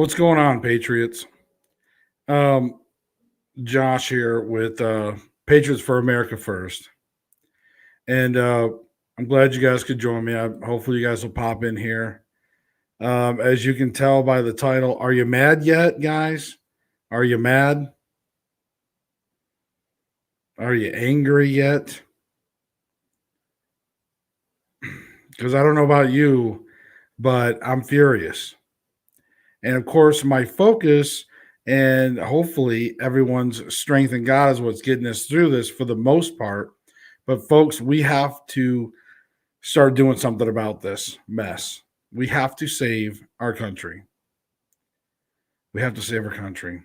What's going on, Patriots? Um, Josh here with Patriots for America First. And I'm glad you guys could join me. Hopefully, you guys will pop in here. As you can tell by the title, are you mad yet, guys? Are you mad? Are you angry yet? Because I don't know about you, but I'm furious. And of course, my focus and hopefully everyone's strength in God is what's getting us through this for the most part. But folks, we have to start doing something about this mess. We have to save our country. We have to save our country.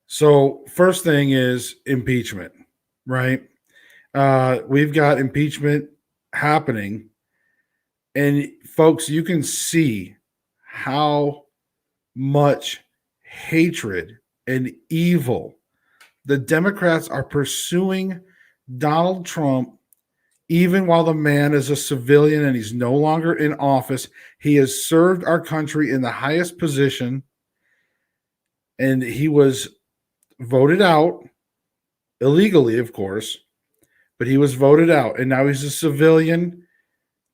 So, first thing is impeachment, right? We've got impeachment happening. And, folks, you can see how much hatred and evil the Democrats are pursuing Donald Trump, even while the man is a civilian and he's no longer in office. He has served our country in the highest position, and he was voted out illegally, of course, but he was voted out. And now he's a civilian,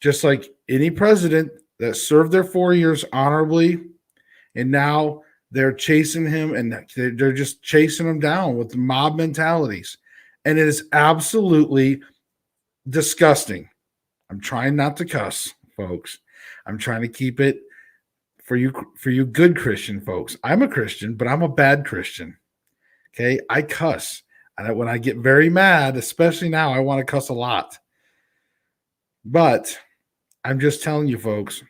just like any president that served their 4 years honorably. And now they're chasing him, and they're just chasing him down with mob mentalities. And it is absolutely disgusting. I'm trying not to cuss, folks. I'm trying to keep it for you good Christian folks. I'm a Christian, but I'm a bad Christian. Okay? I cuss. And when I get very mad, especially now, I want to cuss a lot. But I'm just telling you, folks,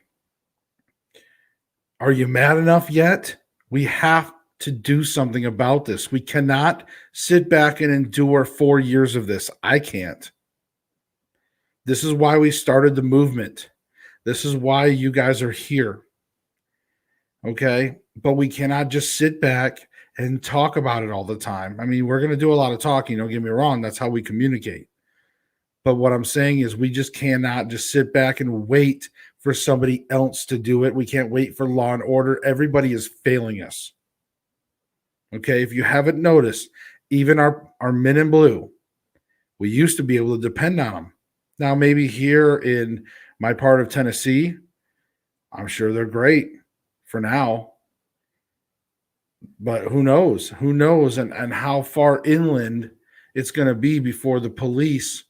are you mad enough yet? We have to do something about this. We cannot sit back and endure 4 years of this. I can't. This is why we started the movement. This is why you guys are here. Okay? But we cannot just sit back and talk about it all the time. I mean, we're going to do a lot of talking. Don't get me wrong. That's how we communicate. But what I'm saying is we just cannot just sit back and wait for somebody else to do it. We can't wait for law and order. Everybody is failing us. Okay? If you haven't noticed, even our men in blue, we used to be able to depend on them. Now, maybe here in my part of Tennessee, I'm sure they're great for now. But who knows? Who knows and how far inland it's going to be before the police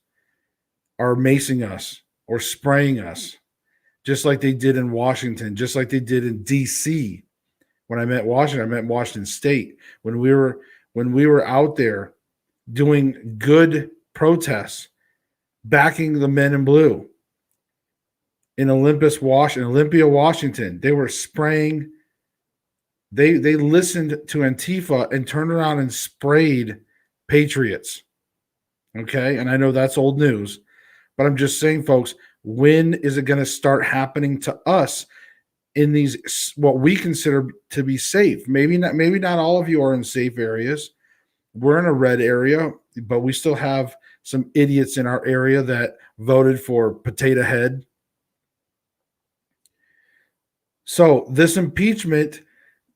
are macing us or spraying us, just like they did in Washington, just like they did in D.C. When I meant Washington, I meant Washington State. When we were out there doing good protests, backing the men in blue in Olympia, Washington, they were spraying. They listened to Antifa and turned around and sprayed patriots. Okay, and I know that's old news, but I'm just saying, folks, when is it going to start happening to us in these what we consider to be safe? Maybe not all of you are in safe areas. We're in a red area, but we still have some idiots in our area that voted for Potato Head. So this impeachment,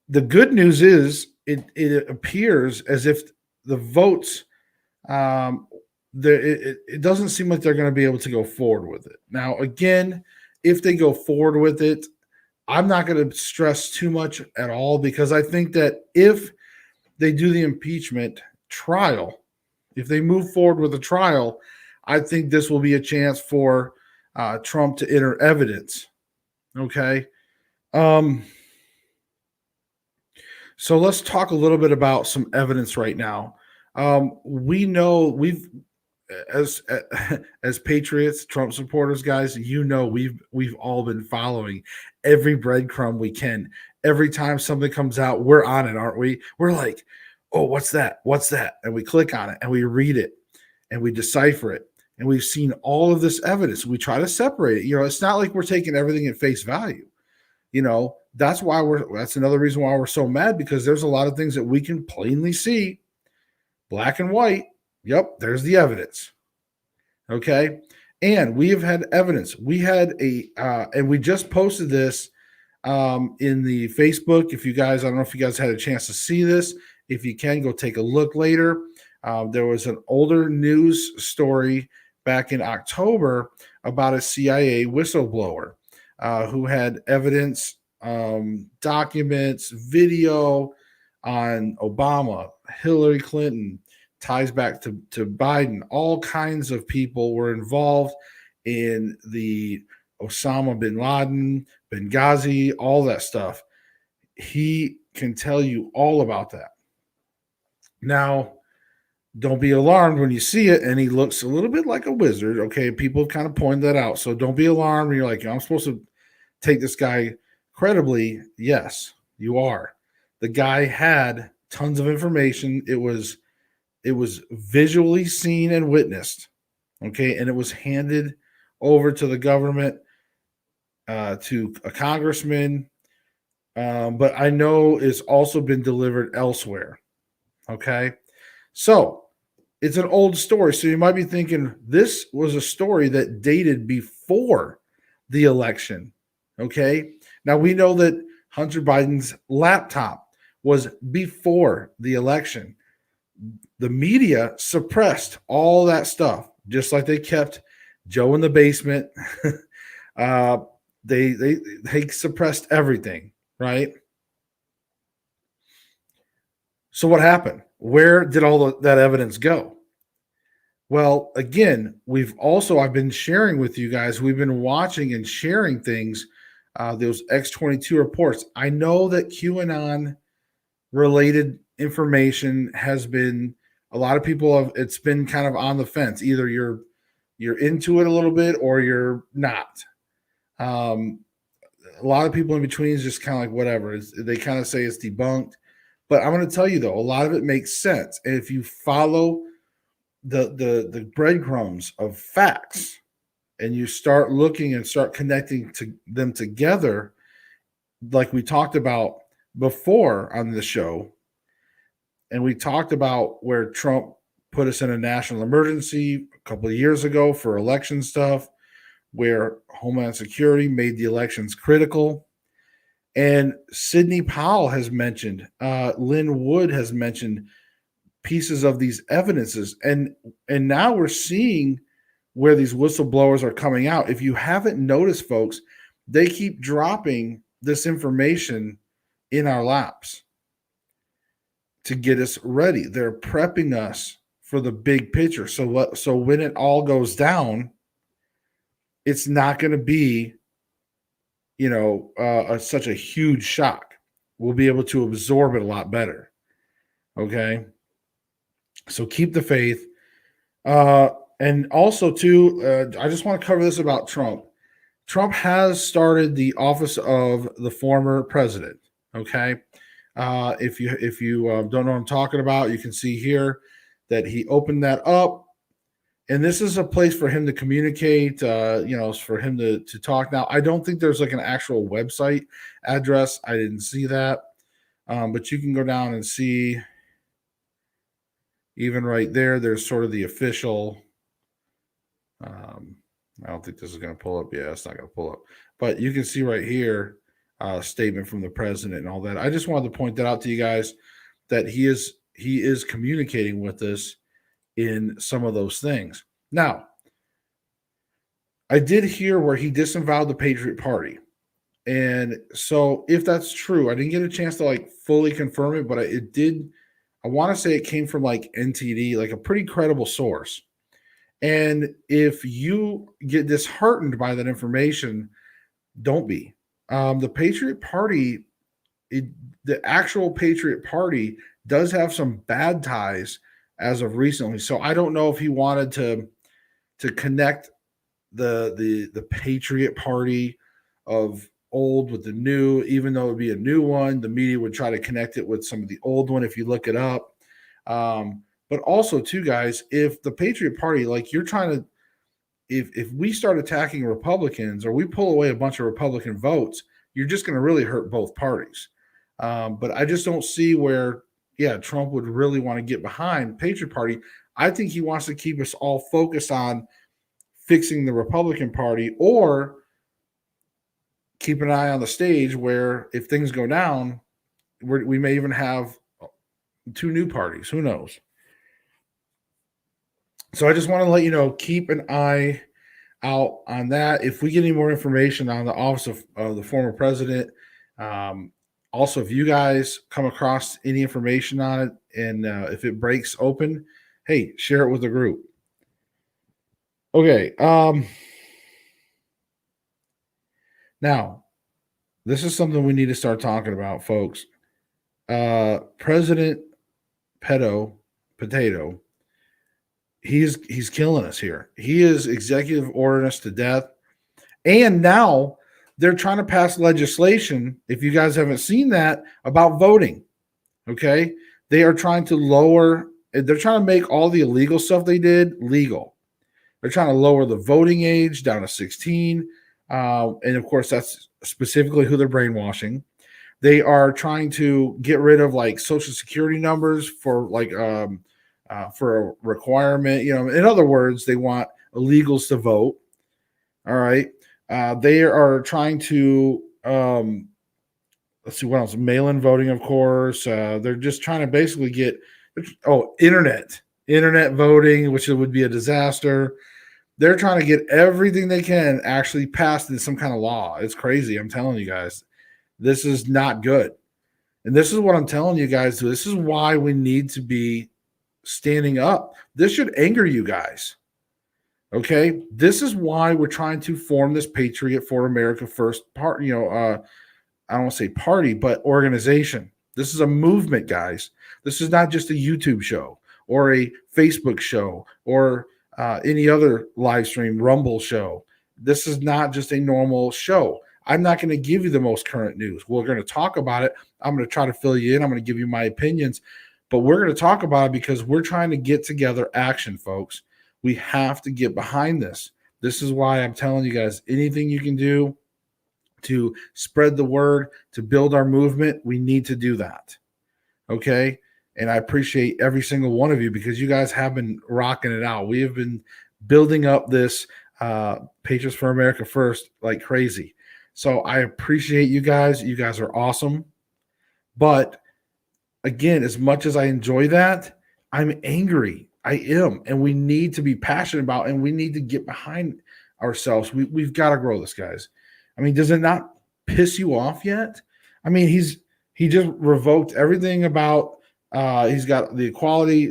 the good news is it appears as if the votes, it doesn't seem like they're going to be able to go forward with it. Now, again, if they go forward with it, I'm not going to stress too much at all, because I think that if they do the impeachment trial, if they move forward with a trial, I think this will be a chance for Trump to enter evidence. Okay. So let's talk a little bit about some evidence right now. We know as patriots, Trump supporters, guys, we've all been following every breadcrumb we can. Every time something comes out, we're on it, aren't we? We're like, oh, what's that? What's that? And we click on it and we read it and we decipher it. And we've seen all of this evidence. We try to separate it. It's not like we're taking everything at face value. That's another reason why we're so mad, because there's a lot of things that we can plainly see, black and white. Yep, there's the evidence. Okay. And we have had evidence. We had and we just posted this in the Facebook. If you guys, I don't know if you guys had a chance to see this. If you can, go take a look later. There was an older news story back in October about a CIA whistleblower who had evidence, documents, video on Obama, Hillary Clinton, ties back to Biden. All kinds of people were involved in the Osama bin Laden, Benghazi, all that stuff. He can tell you all about that. Now, don't be alarmed when you see it and he looks a little bit like a wizard. Okay, people kind of point that out. So don't be alarmed when you're like, I'm supposed to take this guy credibly. Yes, you are. The guy had tons of information. It was visually seen and witnessed. Okay, and it was handed over to the government, to a congressman. But I know it's also been delivered elsewhere. Okay, so it's an old story. So you might be thinking this was a story that dated before the election. Okay. Now we know that Hunter Biden's laptop was before the election. The media suppressed all that stuff, just like they kept Joe in the basement. uh, they suppressed everything, right? So what happened? Where did all that evidence go? Well, again, I've been sharing with you guys, we've been watching and sharing things, those X-22 reports. I know that QAnon related information has been, a lot of people have, it's been kind of on the fence. Either you're into it a little bit or you're not. Um, a lot of people in between is just kind of like whatever. They kind of say it's debunked. But I'm going to tell you though, a lot of it makes sense. And if you follow the breadcrumbs of facts and you start looking and start connecting to them together, like we talked about before on the show, and we talked about where Trump put us in a national emergency a couple of years ago for election stuff, where Homeland Security made the elections critical. And Sidney Powell has mentioned, Lynn Wood has mentioned pieces of these evidences, and now we're seeing where these whistleblowers are coming out. If you haven't noticed, folks, they keep dropping this information in our laps to get us ready. They're prepping us for the big picture. So when it all goes down, it's not going to be, such a huge shock. We'll be able to absorb it a lot better. Okay. So keep the faith. And also, too, I just want to cover this about Trump. Trump has started the office of the former president. Okay. If you don't know what I'm talking about, you can see here that he opened that up. And this is a place for him to communicate, for him to talk. Now, I don't think there's like an actual website address. I didn't see that. But you can go down and see, even right there, there's sort of the official. I don't think this is going to pull up. Yeah, it's not going to pull up. But you can see right here, statement from the president and all that. I just wanted to point that out to you guys, that he is communicating with us in some of those things. Now, I did hear where he disavowed the Patriot Party. And so if that's true, I didn't get a chance to like fully confirm it, but it did. I want to say it came from like NTD, like a pretty credible source. And if you get disheartened by that information, don't be. The Patriot Party, the actual Patriot Party does have some bad ties as of recently. So I don't know if he wanted to connect the Patriot Party of old with the new, even though it would be a new one. The media would try to connect it with some of the old one if you look it up. But also, too, guys, if the Patriot Party, like you're trying to, if we start attacking Republicans or we pull away a bunch of Republican votes, you're just going to really hurt both parties. But I just don't see where, Trump would really want to get behind Patriot Party. I think he wants to keep us all focused on fixing the Republican Party or keep an eye on the stage where if things go down, we may even have two new parties. Who knows? So I just want to let you know, keep an eye out on that. If we get any more information on the office of the former president, um, also if you guys come across any information on it, and if it breaks open, hey, share it with the group. Okay. Now, this is something we need to start talking about, folks. President Potato, he's killing us here. He is executive ordering us to death. And now they're trying to pass legislation, if you guys haven't seen that, about voting. Okay? They are trying to they're trying to make all the illegal stuff they did legal. They're trying to lower the voting age down to 16. And of course, that's specifically who they're brainwashing. They are trying to get rid of like social security numbers for for a requirement. In other words, they want illegals to vote. All right. They are trying to let's see what else. Mail-in voting, of course. They're just trying to basically get internet voting, which would be a disaster. They're trying to get everything they can actually passed in some kind of law. It's crazy. I'm telling you guys, this is not good. And this is what I'm telling you guys. This is why we need to be standing up. This should anger you guys. Okay. This is why we're trying to form this Patriot for America First part, I don't want to say party, but organization. This is a movement, guys. This is not just a YouTube show or a Facebook show or any other live stream Rumble show. This is not just a normal show. I'm not going to give you the most current news. We're going to talk about it. I'm going to try to fill you in. I'm going to give you my opinions, but we're going to talk about it because we're trying to get together action, folks. We have to get behind this. This is why I'm telling you guys, anything you can do to spread the word, to build our movement, we need to do that. Okay? And I appreciate every single one of you because you guys have been rocking it out. We have been building up this Patriots for America First like crazy. So I appreciate you guys. You guys are awesome. But again, as much as I enjoy that, I'm angry. I am. And we need to be passionate about, and we need to get behind ourselves. We've got to grow this, guys. I mean, does it not piss you off yet? I mean, he just revoked everything about he's got the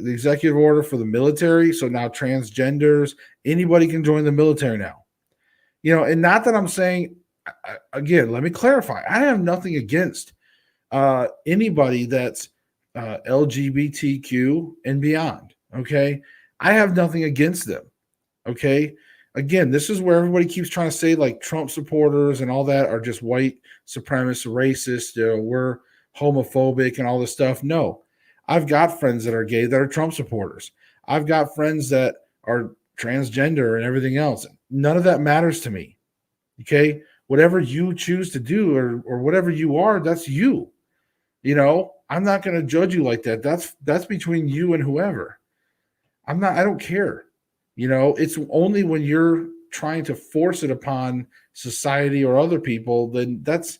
executive order for the military. So now transgenders, anybody can join the military now. And not that I'm saying, again, let me clarify. I have nothing against anybody that's LGBTQ and beyond. Okay. I have nothing against them. Okay. Again, this is where everybody keeps trying to say like Trump supporters and all that are just white supremacist, racist, we're homophobic and all this stuff. No, I've got friends that are gay that are Trump supporters. I've got friends that are transgender and everything else. None of that matters to me. Okay. Whatever you choose to do or whatever you are, that's you. I'm not going to judge you like that. That's between you and whoever. I don't care. It's only when you're trying to force it upon society or other people, then that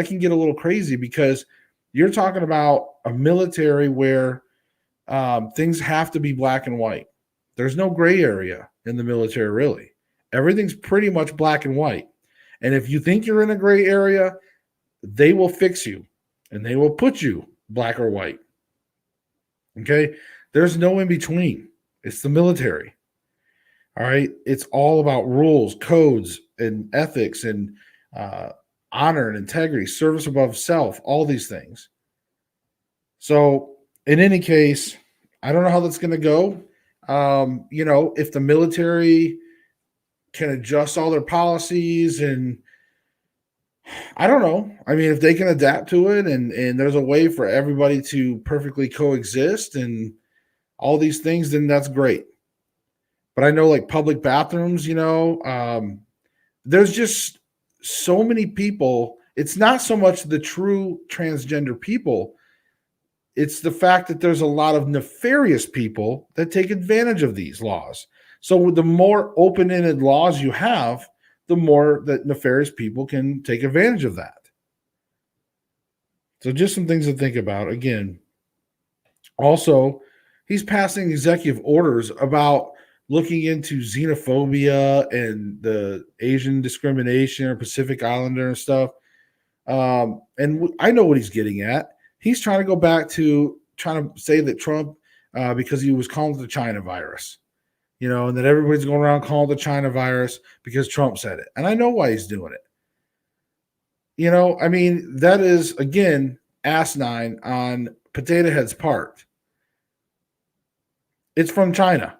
can get a little crazy because you're talking about a military where things have to be black and white. There's no gray area in the military, really. Everything's pretty much black and white. And if you think you're in a gray area, they will fix you and they will put you black or white. Okay? There's no in between. It's the military. All right? It's all about rules, codes, and ethics and honor and integrity, service above self, all these things. So, in any case, I don't know how that's going to go. If the military can adjust all their policies and I don't know. I mean, if they can adapt to it and there's a way for everybody to perfectly coexist and all these things, then that's great. But I know like public bathrooms, there's just so many people. It's not so much the true transgender people. It's the fact that there's a lot of nefarious people that take advantage of these laws. So the more open-ended laws you have, the more that nefarious people can take advantage of that. So just some things to think about. Again, also, he's passing executive orders about looking into xenophobia and the Asian discrimination or Pacific Islander and stuff. I know what he's getting at. He's trying to go back to trying to say that Trump, because he was calling it the China virus, and that everybody's going around calling it the China virus because Trump said it. And I know why he's doing it. I mean, that is, again, asinine on Potato Head's part. It's from China.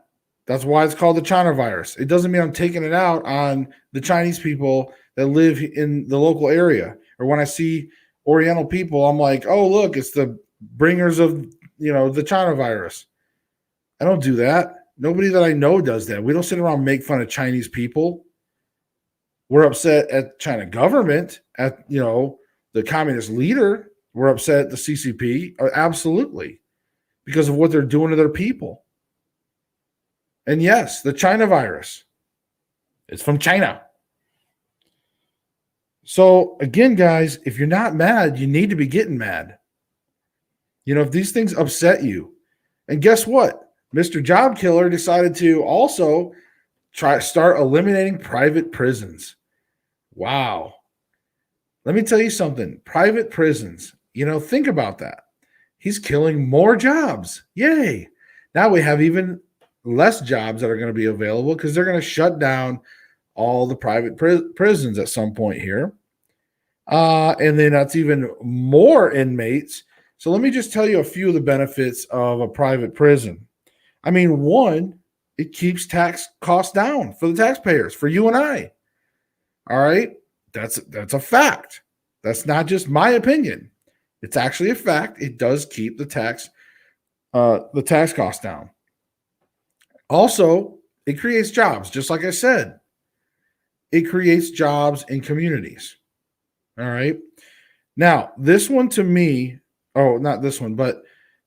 That's why it's called the China virus. It doesn't mean I'm taking it out on the Chinese people that live in the local area. Or when I see Oriental people, I'm like, oh, look, it's the bringers of, the China virus. I don't do that. Nobody that I know does that. We don't sit around and make fun of Chinese people. We're upset at China government, at, the communist leader. We're upset at the CCP. Absolutely. Because of what they're doing to their people. And yes, the China virus. It's from China. So again, guys, if you're not mad, you need to be getting mad. If these things upset you. And guess what? Mr. Job Killer decided to also start eliminating private prisons. Wow. Let me tell you something. Private prisons, think about that. He's killing more jobs. Yay. Now we have even less jobs that are going to be available because they're going to shut down all the private prisons at some point here. And then that's even more inmates. So let me just tell you a few of the benefits of a private prison. I mean, one, it keeps tax costs down for the taxpayers, for you and I. All right? That's a fact. That's not just my opinion. It's actually a fact. It does keep the tax costs down. Also, it creates jobs, just like I said. It creates jobs in communities. All right. Now, this one to me, not this one, but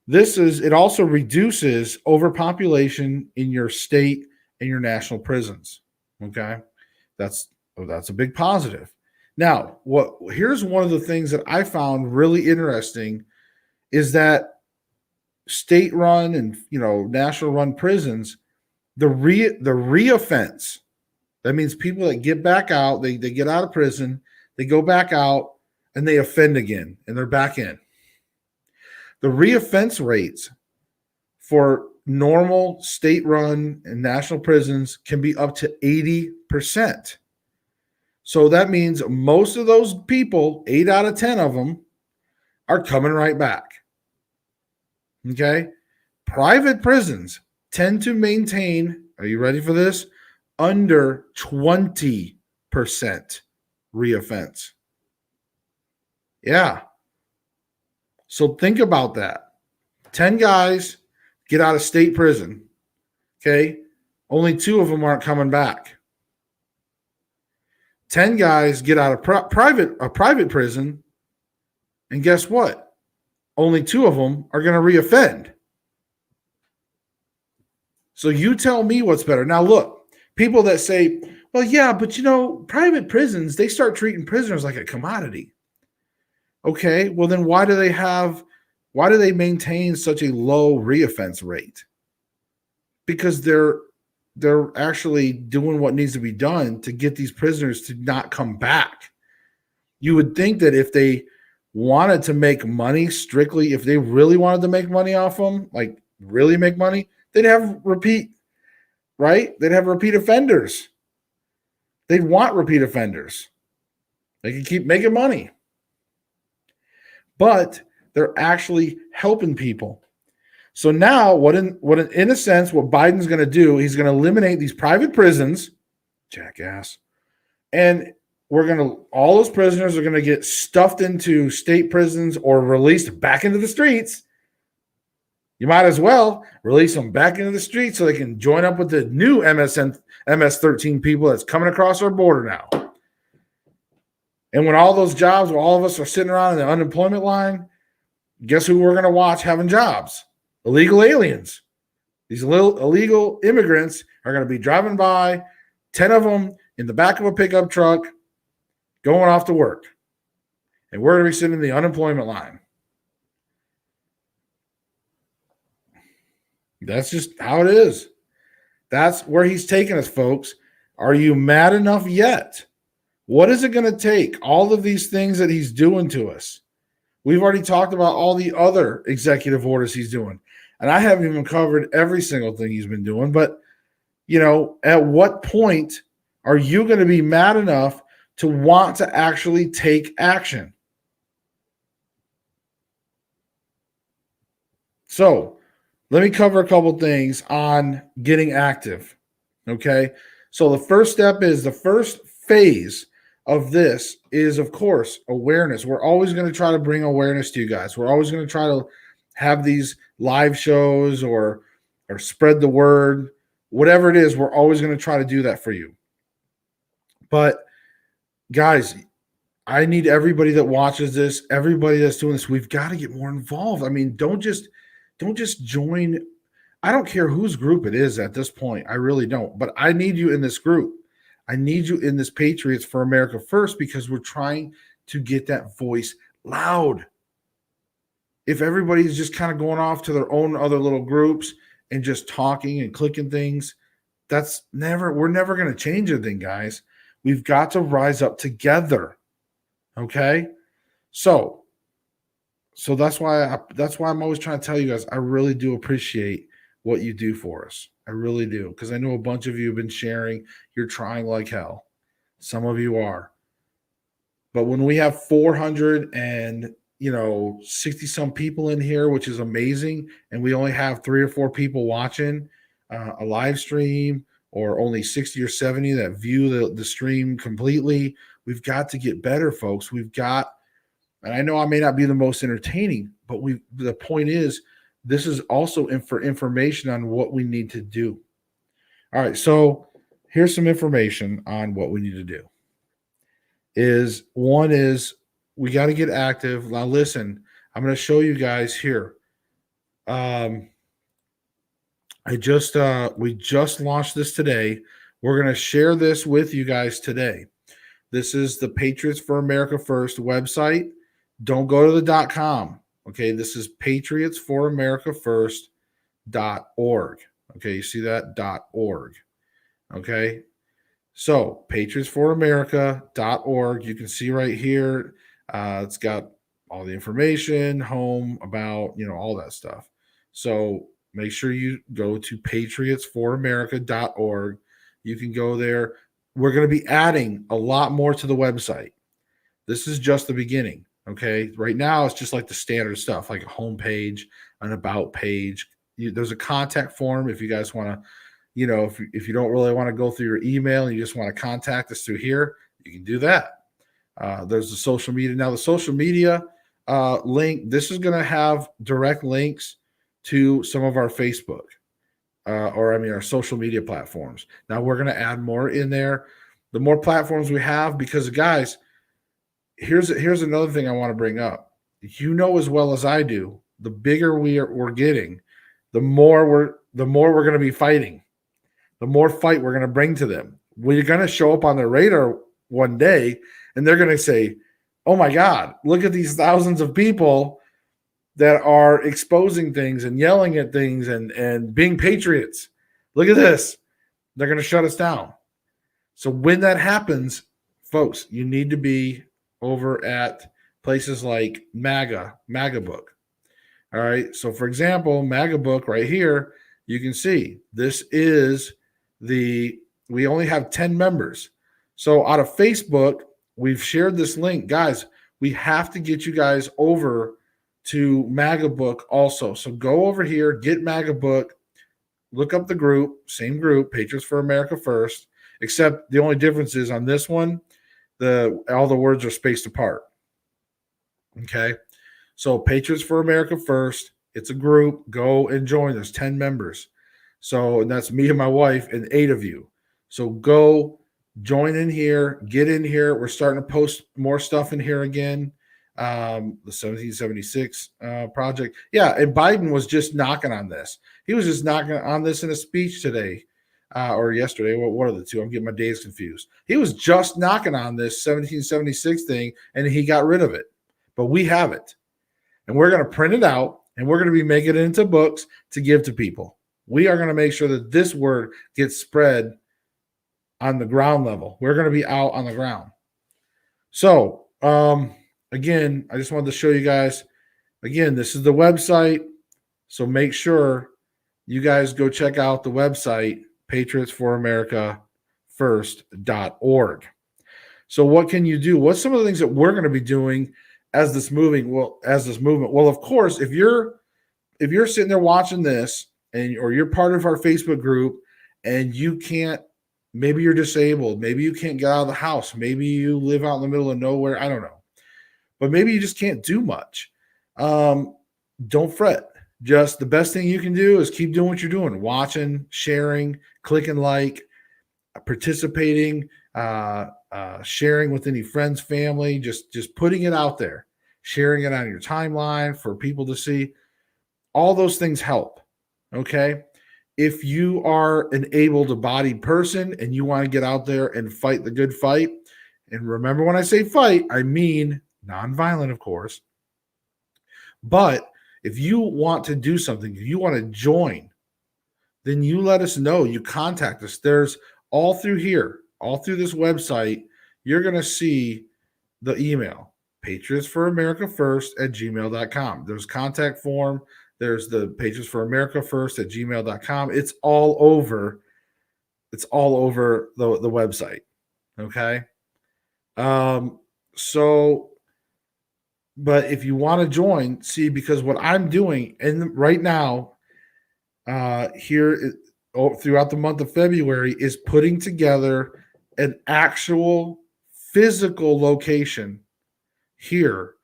it also reduces overpopulation in your state and your national prisons. Okay. That's a big positive. Now, here's one of the things that I found really interesting is that state-run and national-run prisons, the reoffense. That means people that get back out, they get out of prison, they go back out, and they offend again, and they're back in. The reoffense rates for normal state-run and national prisons can be up to 80%. So that means most of those people, 8 out of 10 of them, are coming right back. Okay? Private prisons tend to maintain, are you ready for this? Under 20% reoffense. Yeah. So think about that. 10 guys get out of state prison. Okay? Only 2 of them aren't coming back. 10 guys get out of private prison, and guess what? Only 2 of them are going to reoffend. So you tell me what's better. Now look, people that say, well, yeah, but private prisons, they start treating prisoners like a commodity. Okay, well then why do they maintain such a low reoffense rate? Because they're actually doing what needs to be done to get these prisoners to not come back. You would think that if they wanted to make money strictly, if they really wanted to make money off them, like really make money, they'd have repeat offenders. They'd want repeat offenders. They can keep making money. But they're actually helping people. So now, in a sense, what Biden's going to do, he's going to eliminate these private prisons, jackass, and all those prisoners are going to get stuffed into state prisons or released back into the streets. You might as well release them back into the streets so they can join up with the new MS-13 people that's coming across our border now. And when all those jobs, where all of us are sitting around in the unemployment line, guess who we're going to watch having jobs? Illegal aliens. These illegal immigrants are going to be driving by, 10 of them in the back of a pickup truck going off to work. And we're going to be sitting in the unemployment line. That's just how it is. That's where he's taking us, folks. Are you mad enough yet? What is it going to take? All of these things that he's doing to us. We've already talked about all the other executive orders he's doing. And I haven't even covered every single thing he's been doing. But, at what point are you going to be mad enough to want to actually take action? So let me cover a couple things on getting active. Okay. So the first step is the first phase of this is, of course, awareness. We're always going to try to bring awareness to you guys. We're always going to try to have these live shows or spread the word, whatever it is. We're always going to try to do that for you. But guys, I need everybody that watches this, everybody that's doing this. We've got to get more involved. I mean, don't just join. I don't care whose group it is at this point. I really don't. But I need you in this group. I need you in this Patriots for America First, because we're trying to get that voice loud. If everybody's just kind of going off to their own other little groups and just talking and clicking things, we're never going to change anything, guys. We've got to rise up together. Okay? So that's why I'm always trying to tell you guys, I really do appreciate what you do for us. I really do, because I know a bunch of you have been sharing. You're trying like hell. Some of you are. But when we have 460 some people in here, which is amazing, and we only have 3 or 4 people watching a live stream, or only 60 or 70 that view the stream completely, we've got to get better, folks. And I know I may not be the most entertaining, but the point is, this is also for information on what we need to do. All right, so here's some information on what we need to do. One is we got to get active. Now, listen, I'm going to show you guys here. We just launched this today. We're going to share this with you guys today. This is the Patriots for America First website. Don't go to the .com. Okay, this is patriotsforamericafirst.org. Okay, you see that? .org. Okay, so patriotsforamerica.org. You can see right here, it's got all the information, home, about, all that stuff. So make sure you go to patriotsforamerica.org. You can go there. We're going to be adding a lot more to the website. This is just the beginning. Okay. Right now, it's just like the standard stuff, like a home page, an about page. There's a contact form if you guys want to, if you don't really want to go through your email and you just want to contact us through here, you can do that. There's the social media. Now, the social media link, this is going to have direct links to some of our Facebook, our social media platforms. Now, we're going to add more in there. The more platforms we have, because, guys, here's another thing I want to bring up. As well as I do, the bigger we're getting, the more we're going to be fighting. The more fight we're going to bring to them. We're going to show up on their radar one day, and they're going to say, "Oh my God, look at these thousands of people that are exposing things and yelling at things and being patriots. Look at this." They're going to shut us down. So when that happens, folks, you need to be over at places like MAGA Book. All right. So for example, MAGA Book right here, you can see this is we only have 10 members. So out of Facebook, we've shared this link. Guys, we have to get you guys over to MAGA Book also. So go over here, get MAGA Book, look up the group, same group, Patriots for America First, except the only difference is on this one, all the words are spaced apart. Okay. So Patriots for America First, it's a group. Go and join. There's 10 members. So, and that's me and my wife and 8 of you. So go join in here, get in here. We're starting to post more stuff in here again. The 1776 project. Yeah, and Biden was just knocking on this. He was just knocking on this in a speech today. or yesterday. What are the two? I'm getting my days confused. He was just knocking on this 1776 thing, and he got rid of it. But we have it, and we're going to print it out, and we're going to be making it into books to give to people. We are going to make sure that this word gets spread on the ground level. We're going to be out on the ground. So, again, I just wanted to show you guys. Again, this is the website. So make sure you guys go check out the website, patriotsforamerica1st.org. So what can you do? What's some of the things that we're going to be doing as this movement? Well, of course, if you're sitting there watching this or you're part of our Facebook group and you can't, maybe you're disabled, maybe you can't get out of the house, maybe you live out in the middle of nowhere, I don't know. But maybe you just can't do much. Don't fret. Just the best thing you can do is keep doing what you're doing, watching, sharing, clicking like, participating, sharing with any friends, family, just putting it out there, sharing it on your timeline for people to see. All those things help. Okay. If you are an able-bodied person and you want to get out there and fight the good fight, and remember when I say fight, I mean nonviolent, of course. But if you want to do something, if you want to join, then you let us know. You contact us. There's all through here, all through this website, you're going to see the email, patriotsforamerica1st@gmail.com. There's contact form. There's the patriotsforamerica1st@gmail.com. It's all over. It's all over the website. Okay. But if you want to join, see, because what I'm doing right now throughout the month of February is putting together an actual physical location here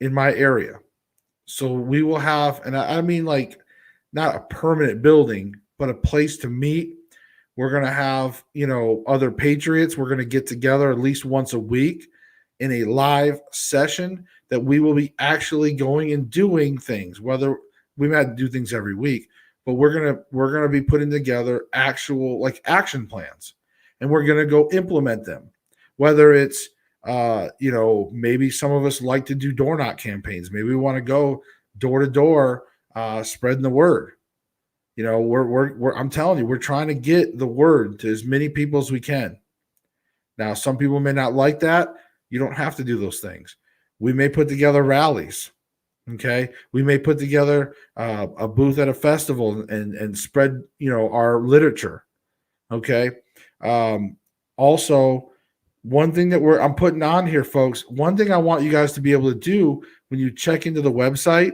in my area. So we will have, and I mean like not a permanent building, but a place to meet. We're going to have, other patriots. We're going to get together at least once a week in a live session that we will be actually going and doing things. Whether we might do things every week, but we're gonna be putting together actual like action plans, and we're gonna go implement them. Whether it's maybe some of us like to do door knock campaigns. Maybe we want to go door to door, spreading the word. I'm telling you, we're trying to get the word to as many people as we can. Now, some people may not like that. You don't have to do those things. We may put together rallies. Okay. We may put together a booth at a festival and spread, our literature. Okay. Also, one thing that I'm putting on here, folks, one thing I want you guys to be able to do when you check into the website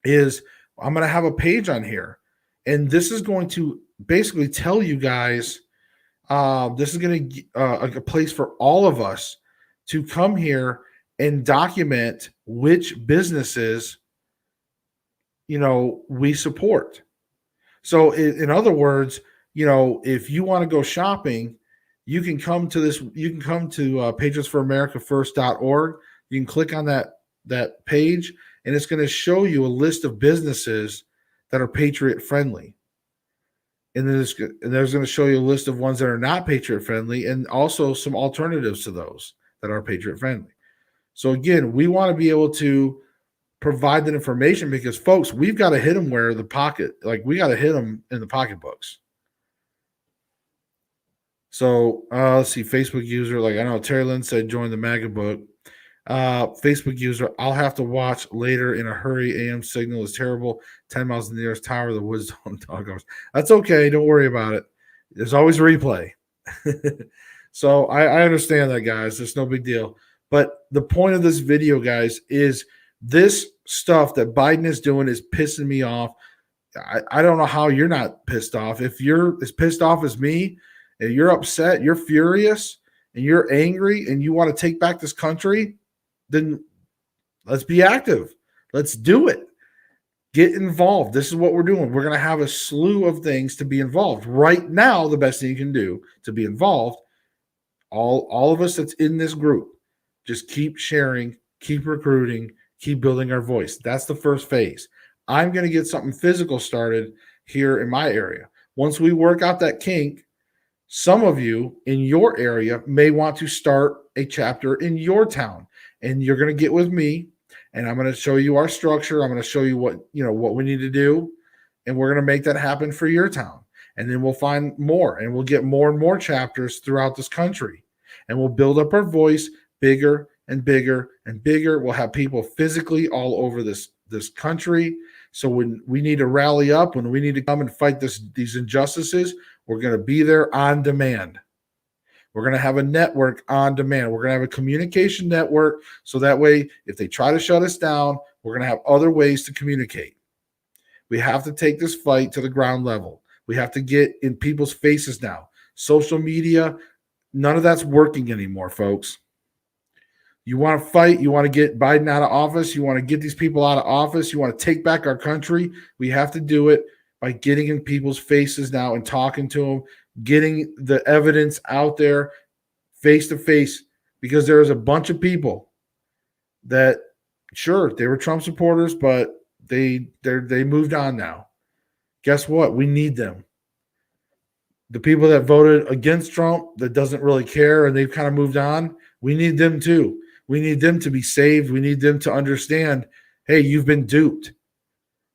is I'm going to have a page on here, and this is going to basically tell you guys, this is going to a place for all of us to come here and document which businesses, we support. So in other words, if you want to go shopping, you can come to patriotsforamerica1st.org. You can click on that page, and it's going to show you a list of businesses that are patriot friendly. And then there's going to show you a list of ones that are not patriot friendly, and also some alternatives to those that are patriot friendly. So again, we want to be able to provide that information because, folks, we've got to hit them where the pocket, like we got to hit them in the pocketbooks. So let's see, Facebook user, like I know Terry Lynn said, join the MAGA book. Facebook user, I'll have to watch later in a hurry. AM signal is terrible. 10 miles to the nearest tower. The woods don't talk. That's okay. Don't worry about it. There's always replay. So I understand that, guys. It's no big deal. But the point of this video, guys, is this stuff that Biden is doing is pissing me off. I don't know how you're not pissed off. If you're as pissed off as me, and you're upset, you're furious, and you're angry, and you want to take back this country, then let's be active. Let's do it. Get involved. This is what we're doing. We're going to have a slew of things to be involved. Right now, the best thing you can do to be involved, all of us that's in this group, just keep sharing, keep recruiting, keep building our voice. That's the first phase. I'm going to get something physical started here in my area. Once we work out that kink, some of you in your area may want to start a chapter in your town, and you're going to get with me, and I'm going to show you our structure. I'm going to show you what we need to do, and we're going to make that happen for your town. And then we'll find more, and we'll get more and more chapters throughout this country, and we'll build up our voice bigger and bigger and bigger. We'll have people physically all over this country. So when we need to rally up, when we need to come and fight these injustices, we're going to be there on demand. We're going to have a network on demand. We're going to have a communication network, so that way, if they try to shut us down, we're going to have other ways to communicate. We have to take this fight to the ground level. We have to get in people's faces now. Social media, none of that's working anymore, folks. You want to fight, you want to get Biden out of office, you want to get these people out of office, you want to take back our country, we have to do it by getting in people's faces now and talking to them, getting the evidence out there face to face, because there is a bunch of people that, sure, they were Trump supporters, but they moved on now. Guess what? We need them. The people that voted against Trump, that doesn't really care, and they've kind of moved on, we need them too. We need them to be saved. We need them to understand, hey, you've been duped.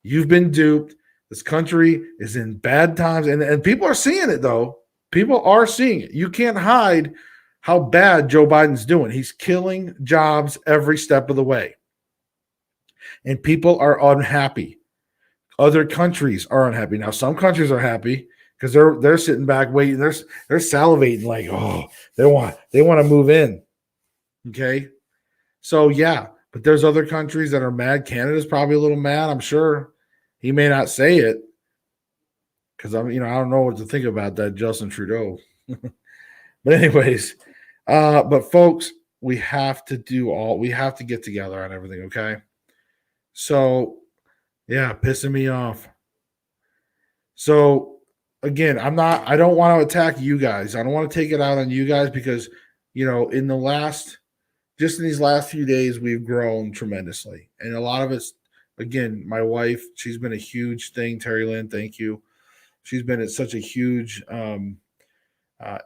You've been duped. This country is in bad times. And people are seeing it, though. People are seeing it. You can't hide how bad Joe Biden's doing. He's killing jobs every step of the way. And people are unhappy. Other countries are unhappy. Now, some countries are happy because they're sitting back waiting. They're salivating like, oh, they want to move in. Okay. So yeah, but there's other countries that are mad. Canada's probably a little mad, I'm sure. He may not say it because I don't know what to think about that Justin Trudeau. But anyways, but folks, we have to get together on everything, okay? So yeah, pissing me off. So again, I don't want to attack you guys. I don't want to take it out on you guys because, just in these last few days, we've grown tremendously. And a lot of it's, again, my wife, she's been a huge thing. Terry Lynn, thank you. She's been such a huge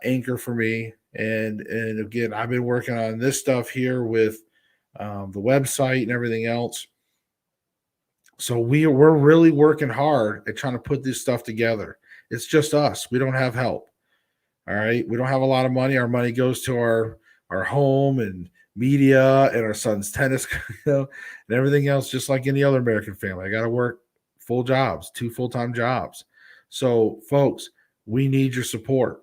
anchor for me. And again, I've been working on this stuff here with the website and everything else. So we're really working hard at trying to put this stuff together. It's just us. We don't have help. All right. We don't have a lot of money. Our money goes to our home and media and our son's tennis, and everything else, just like any other American family. I got to work full jobs, 2 full-time jobs. So, folks, we need your support.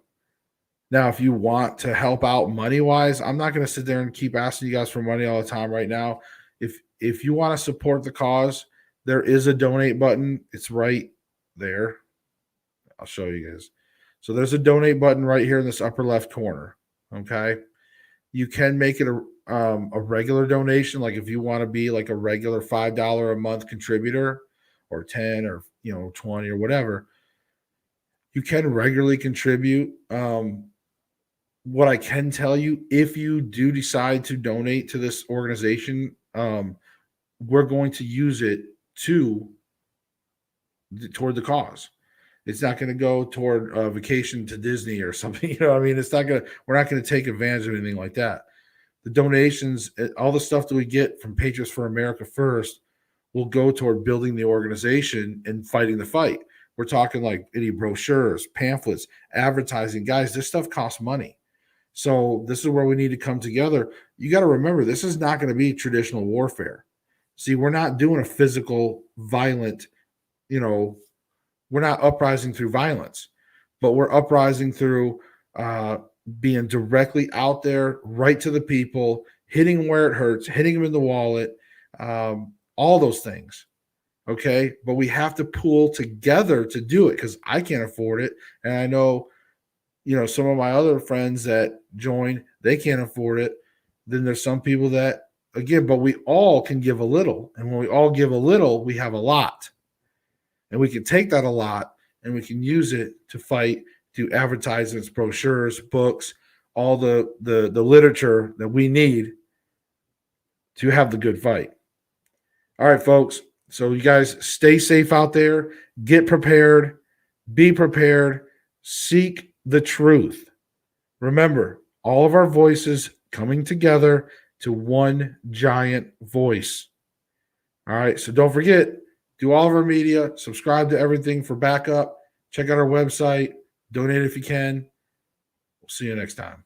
Now, if you want to help out money-wise, I'm not going to sit there and keep asking you guys for money all the time right now. If you want to support the cause, there is a donate button. It's right there. I'll show you guys. So there's a donate button right here in this upper left corner. Okay. You can make it a regular donation. Like if you want to be like a regular $5 a month contributor or 10 or 20 or whatever, you can regularly contribute. What I can tell you, if you do decide to donate to this organization, we're going to use it toward the cause. It's not going to go toward a vacation to Disney or something. It's not going to, we're not going to take advantage of anything like that. The donations, all the stuff that we get from Patriots for America First will go toward building the organization and fighting the fight. We're talking like any brochures, pamphlets, advertising. Guys, this stuff costs money. So this is where we need to come together. You got to remember, this is not going to be traditional warfare. See, we're not doing a physical, violent, we're not uprising through violence, but we're uprising through being directly out there, right to the people, hitting where it hurts, hitting them in the wallet, all those things. Okay. But we have to pool together to do it because I can't afford it. And I know, some of my other friends that join, they can't afford it. Then there's some people that, again, but we all can give a little. And when we all give a little, we have a lot. And we can take that a lot and we can use it to fight through advertisements, brochures, books, all the literature that we need to have the good fight. All right, folks. So you guys stay safe out there. Get prepared. Be prepared. Seek the truth. Remember, all of our voices coming together to one giant voice. All right. So don't forget, do all of our media, subscribe to everything for backup. Check out our website, donate if you can. We'll see you next time.